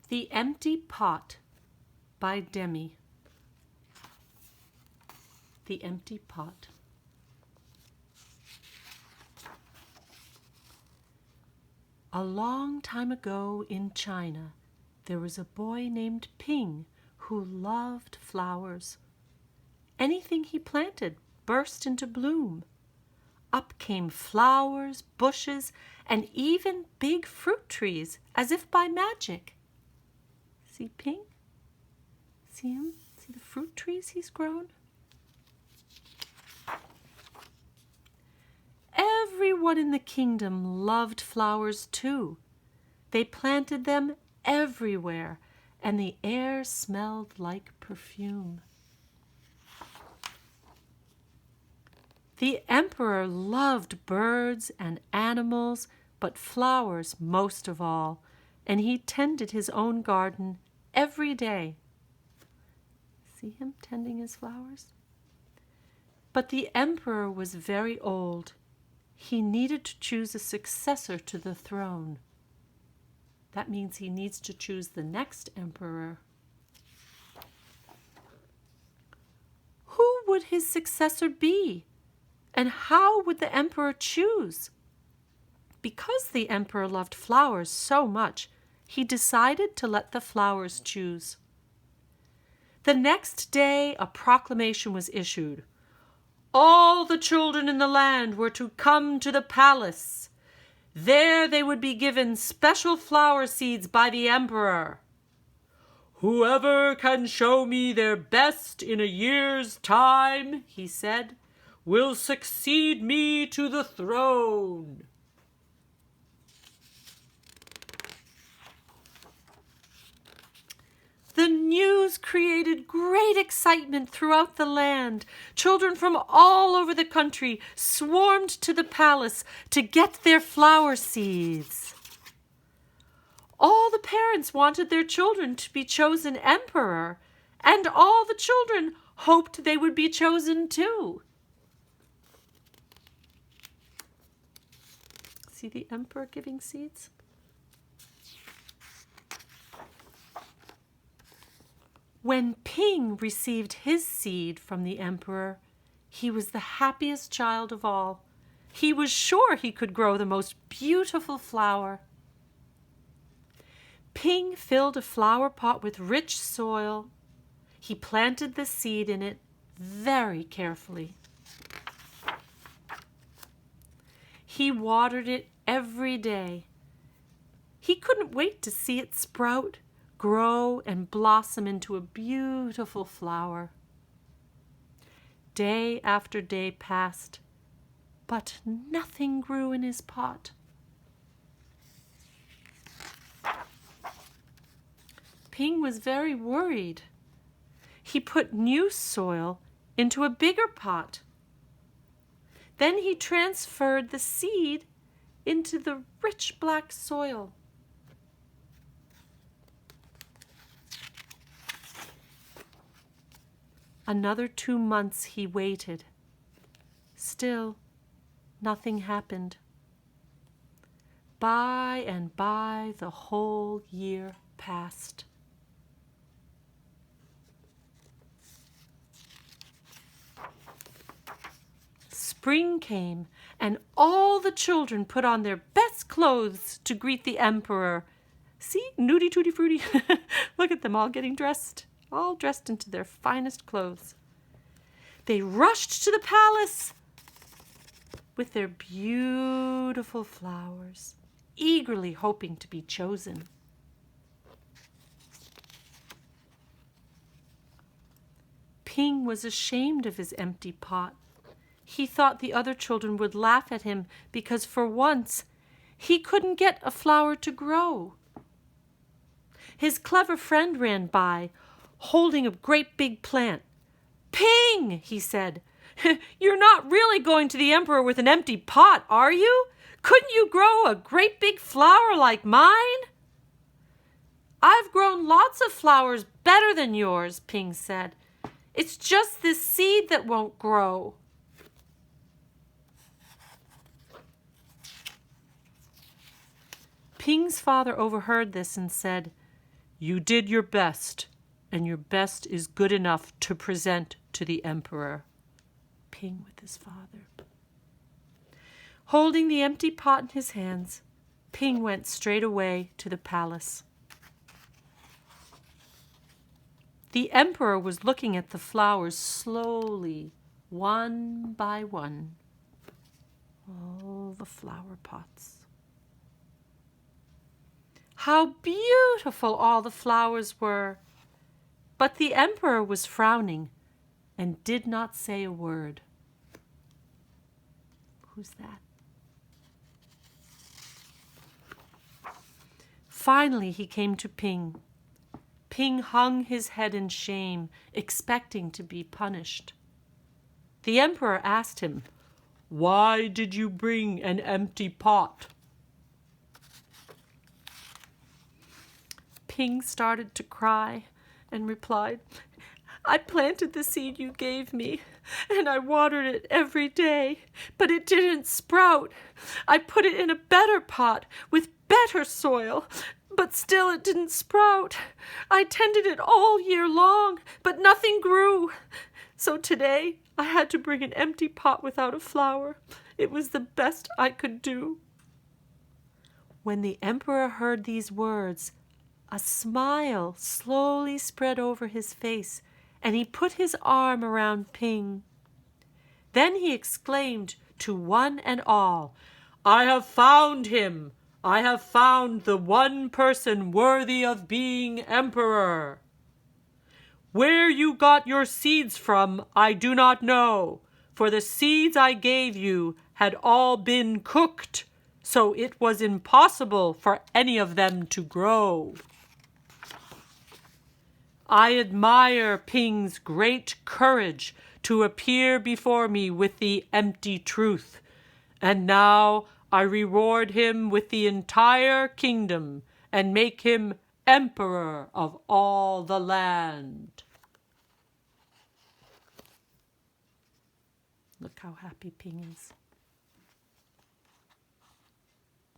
The Empty Pot by Demi. The Empty Pot. A long time ago in China, there was a boy named Ping who loved flowers. Anything he planted burst into bloom. Up came flowers, bushes, and even big fruit trees, as if by magic. See Ping? See him? See the fruit trees he's grown? Everyone in the kingdom loved flowers too. They planted them everywhere, and the air smelled like perfume. The emperor loved birds and animals, but flowers most of all, and he tended his own garden every day. See him tending his flowers? But the emperor was very old. He needed to choose a successor to the throne. That means he needs to choose the next emperor. Who would his successor be? And how would the emperor choose? Because the emperor loved flowers so much, he decided to let the flowers choose. The next day, a proclamation was issued. All the children in the land were to come to the palace. There they would be given special flower seeds by the emperor. Whoever can show me their best in a year's time, he said, will succeed me to the throne. The news created great excitement throughout the land. Children from all over the country swarmed to the palace to get their flower seeds. All the parents wanted their children to be chosen emperor, and all the children hoped they would be chosen too. See the emperor giving seeds? When Ping received his seed from the emperor, he was the happiest child of all. He was sure he could grow the most beautiful flower. Ping filled a flower pot with rich soil. He planted the seed in it very carefully. He watered it every day. He couldn't wait to see it sprout, grow, and blossom into a beautiful flower. Day after day passed, but nothing grew in his pot. Ping was very worried. He put new soil into a bigger pot. Then he transferred the seed into the rich black soil. Another 2 months he waited. Still, nothing happened. By and by, the whole year passed. Spring came, and all the children put on their best clothes to greet the emperor. See, nudie tutti frutti. Look at them all getting dressed. All dressed into their finest clothes. They rushed to the palace with their beautiful flowers, eagerly hoping to be chosen. Ping was ashamed of his empty pot. He thought the other children would laugh at him because for once he couldn't get a flower to grow. His clever friend ran by, holding a great big plant. Ping, he said, you're not really going to the emperor with an empty pot, are you? Couldn't you grow a great big flower like mine? I've grown lots of flowers better than yours, Ping said. It's just this seed that won't grow. Ping's father overheard this and said, You did your best, and your best is good enough to present to the emperor. Ping with his father. Holding the empty pot in his hands, Ping went straight away to the palace. The emperor was looking at the flowers slowly, one by one. All the flower pots. How beautiful all the flowers were! But the emperor was frowning and did not say a word. Who's that? Finally, he came to Ping. Ping hung his head in shame, expecting to be punished. The emperor asked him, "Why did you bring an empty pot?" Ping started to cry and replied, "I planted the seed you gave me, and I watered it every day, but it didn't sprout. I put it in a better pot with better soil, but still it didn't sprout. I tended it all year long, but nothing grew. So today I had to bring an empty pot without a flower. It was the best I could do." When the emperor heard these words, a smile slowly spread over his face, and he put his arm around Ping. Then he exclaimed to one and all, "I have found him! I have found the one person worthy of being emperor. Where you got your seeds from, I do not know, for the seeds I gave you had all been cooked, so it was impossible for any of them to grow. I admire Ping's great courage to appear before me with the empty truth, and now I reward him with the entire kingdom and make him emperor of all the land." Look how happy Ping is.